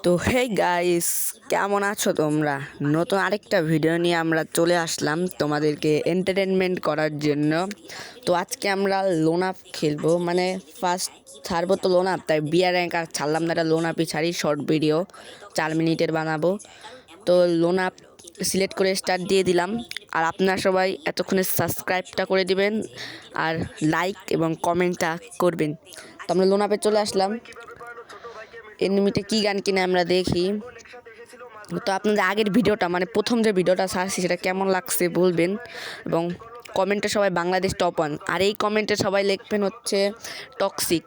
তো hey guys, কেমন আছো তোমরা? নতুন আরেকটা ভিডিও নিয়ে আমরা চলে আসলাম তোমাদেরকে এন্টারটেনমেন্ট করার জন্য। তো আজকে আমরা লোন আপ খেলবো, মানে ফার্স্ট ছাড়বো তো লোন আপ, তাই বিয়ার র্যাঙ্ক আর ছাড়লাম না, একটা লোন আপই ছাড়ি, শর্ট ভিডিও 4 মিনিটের বানাবো। তো লোন আপ সিলেক্ট করে স্টার্ট দিয়ে দিলাম। আর আপনারা সবাই এতক্ষণে সাবস্ক্রাইবটা করে দিবেন আর লাইক এবং কমেন্টটা করবেন। তো আমরা লোন আপে চলে আসলাম। এনিমিতে কী গান কিনে আমরা দেখি। তো আপনাদের আগের ভিডিওটা, মানে প্রথম যে ভিডিওটা ছাড়ছি, সেটা কেমন লাগছে বলবেন এবং কমেন্টে সবাই বাংলাদেশ টপ 1, আর এই কমেন্টে সবাই লিখবেন হচ্ছে টক্সিক।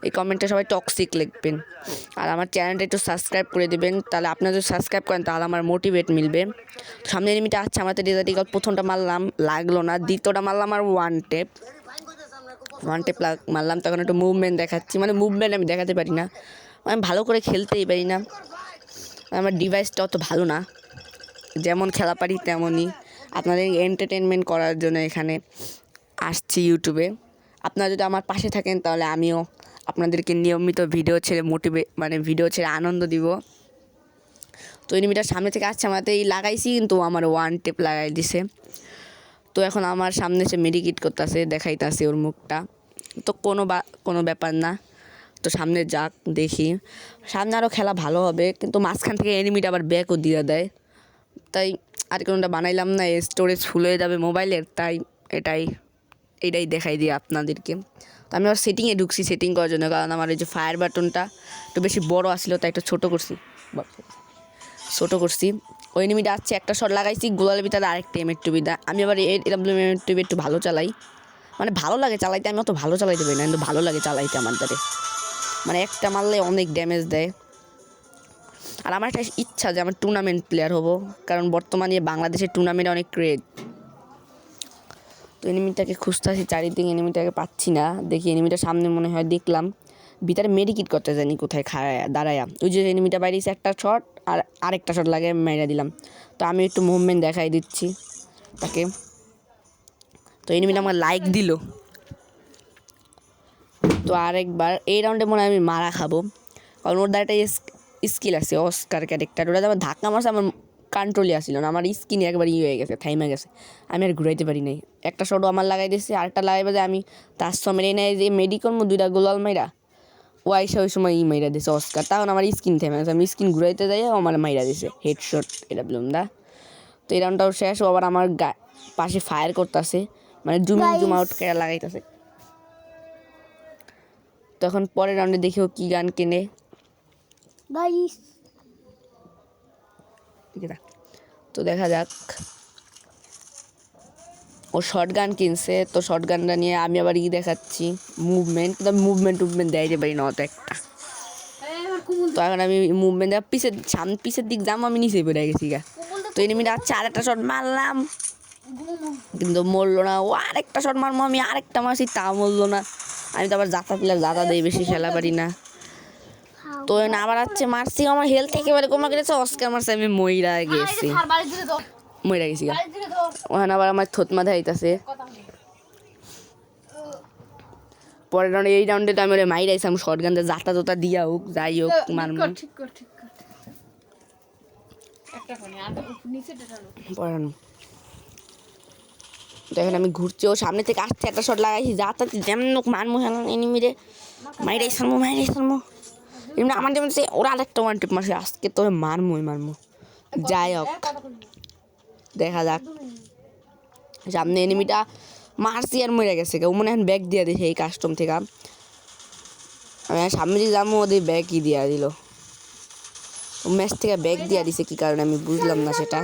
এই কমেন্টে সবাই টক্সিক লিখবেন। আর আমার চ্যানেলটা একটু সাবস্ক্রাইব করে দেবেন, তাহলে আপনারা যদি সাবস্ক্রাইব করেন তাহলে আমার মোটিভেট মিলবে। সামনে এনিমিটা আছে আমাদের ডিজার্টিকাল, প্রথমটা মারলাম লাগলো না, দ্বিতীয়টা মারলাম আর ওয়ান টেপ মারলাম। তখন একটু মুভমেন্ট দেখাচ্ছি, মানে মুভমেন্ট আমি দেখাতে পারি না, আমি ভালো করে খেলতেই পারি না, আমার ডিভাইসটা অত ভালো না, যেমন খেলা পারি তেমনই। আপনাদের এন্টারটেনমেন্ট করার জন্য এখানে আসছি ইউটিউবে। আপনারা যদি আমার পাশে থাকেন তাহলে আমিও আপনাদেরকে নিয়মিত ভিডিও ছেড়ে ভিডিও ছেড়ে আনন্দ দিব। তো এনিমিটার সামনে থেকে আসছে, আমাদের লাগাইছি কিন্তু আমার ওয়ান টেপ লাগাই দিছে। তো এখন আমার সামনে সে মেডিকিট করতেছে, দেখাইতেছে ওর মুখটা। তো কোনো ব্যাপার না, তো সামনে যাক, দেখি সামনে আরও খেলা ভালো হবে, কিন্তু মাঝখান থেকে এনিমিটা আবার ব্যাকও দিয়ে দেয়, তাই আর কোনোটা বানাইলাম না, স্টোরেজ ফুল হয়ে যাবে মোবাইলের, তাই এটাই দেখাই দিই আপনাদেরকে। তো আমি আবার সেটিংয়ে ঢুকছি সেটিং করার জন্য, কারণ আমার এই যে ফায়ার বাটনটা একটু বেশি বড় আসলো, তাই একটু ছোটো করছি। ওই এনিমিটা আসছে, একটা শট লাগাইছি, গোলালের ভিতরে আরেকটা M2 দা। আমি আবার M2 একটু ভালো চালাই, মানে ভালো লাগে চালাইতে, আমি অত ভালো চালাইতে পারি না, কিন্তু ভালো লাগে চালাইতে আমার দ্বারে, মানে একটা মারলে অনেক ড্যামেজ দেয়। আর আমার একটা ইচ্ছা যে আমার টুর্নামেন্ট প্লেয়ার হব, কারণ বর্তমানে বাংলাদেশের টুর্নামেন্টে অনেক ক্রেজ। তো এনিমিটাকে খুঁজতেছি চারিদিকে, এনিমিটাকে পাচ্ছি না। দেখি এনিমিটার সামনে মনে হয় দেখলাম, ভিতরে মেডিকিট করতে জানি কোথায় দাঁড়ায়া, ওই যে এনিমিটা বাইরেছে, একটা শট আর আরেকটা শট লাগে মেরে দিলাম। তো আমি একটু মুভমেন্ট দেখাই দিচ্ছি তাকে। তো এনিমিটা আমার লাইক দিল। তো আরেকবার এই রাউন্ডে মনে হয় আমি মারা খাবো, কারণ ওর দ্বারা একটা স্কিল আছে অস্কার ক্যারেক্টার, ওটা আমার ধাক্কা মারছে, আমার কন্ট্রোলে আসছিল না, আমার স্কিনে একবার হয়ে গেছে, থাইমে গেছে, আমি আর ঘুরাইতে পারি নাই। একটা শটও আমার লাগাই দিয়েছে, আরেকটা লাগাইবে যে আমি তার সময় নেই যে মেডিকল দুইটা গোলাল মাইরা, ও আইসা ওই সময় মাইরা দিয়েছে অস্কার, তখন আমার স্কিন থেমে গেছে, আমি স্কিন ঘুরাইতে যাই আমার মাইরা দিয়েছে হেডশট, এটা বললাম দা। তো এই রাউন্ডটাও শেষ, ও আবার আমার পাশে ফায়ার করতেছে, মানে জুম আউট করে লাগাইতেছে। তখন পরের রাউন্ডে দেখি ও কী গান কেনে। তো দেখা যাক, ও শর্ট গান কিনছে, তো শর্ট গানটা নিয়ে আমি আবার দেখাচ্ছি মুভমেন্ট, কিন্তু মুভমেন্ট দেখাইতে পারি না অত একটা। তো এখন আমি মুভমেন্ট পিছের দিক যাম, আমি নিচে পড়ে গেছি গা। তো এনিমিটা আচ্ছা আরেকটা শট মারলাম, কিন্তু মরলো না। ও আরেকটা শট মারবো, আমি আরেকটা মারছি, তা মরলো না। আমি তো আবার জাতা দেই, বেশি খেলা পারি না। তো আবার আছে মারছি, আমার হেলথ একেবারে কমে গেছে, অস্কার মারছে, আমি মইরা গেছি গা। ওখানে আবার আমার থতমা দেখাইতেছে। পরের রাউন্ডে, এই রাউন্ডে তো আমি ওরে মাইরাইছি, আমি শর্ট গান জাতা দিয়া হোক যাই হোক মারবো। দেখেন আমি ঘুরছি, ও সামনে থেকে আসছে, একটা শট লাগাইছি, যাতা যেমন মারমো এনিমিরে, মাইরাই সারমো এমনি আমার যেমন ওরা আরেকটা ওয়ান টিপ মারছে, আজকে তো মারমো। যাই হোক দেখা যাক। সামনে এনিমিটা মারছি আর মরে গেছে, ও মনে এখন ব্যাগ দিয়ে দিয়েছে এই কাস্টম থেকে। আমি সামনে যে যাবো ওদের ব্যাগই দিয়া দিল, ও ম্যাচ থেকে ব্যাগ দিয়া দিছে কী কারণে আমি বুঝলাম না, সেটা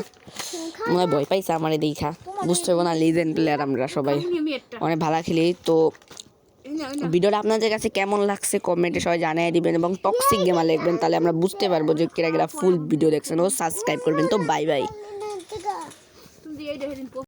মনে হয় ভয় পাইছে আমার দেখা, বুঝতে পারবো না। লিজেন্ড প্লেয়ার আমরা সবাই অনেক ভালো খেলি। তো ভিডিওটা আপনাদের কাছে কেমন লাগছে কমেন্টে সবাই জানিয়ে দিবেন, এবং টক্সিক গেমার লিখবেন, তাহলে আমরা বুঝতে পারবো যে কেরা ফুল ভিডিও দেখছেন। ও সাবস্ক্রাইব করবেন। তো বাই বাই।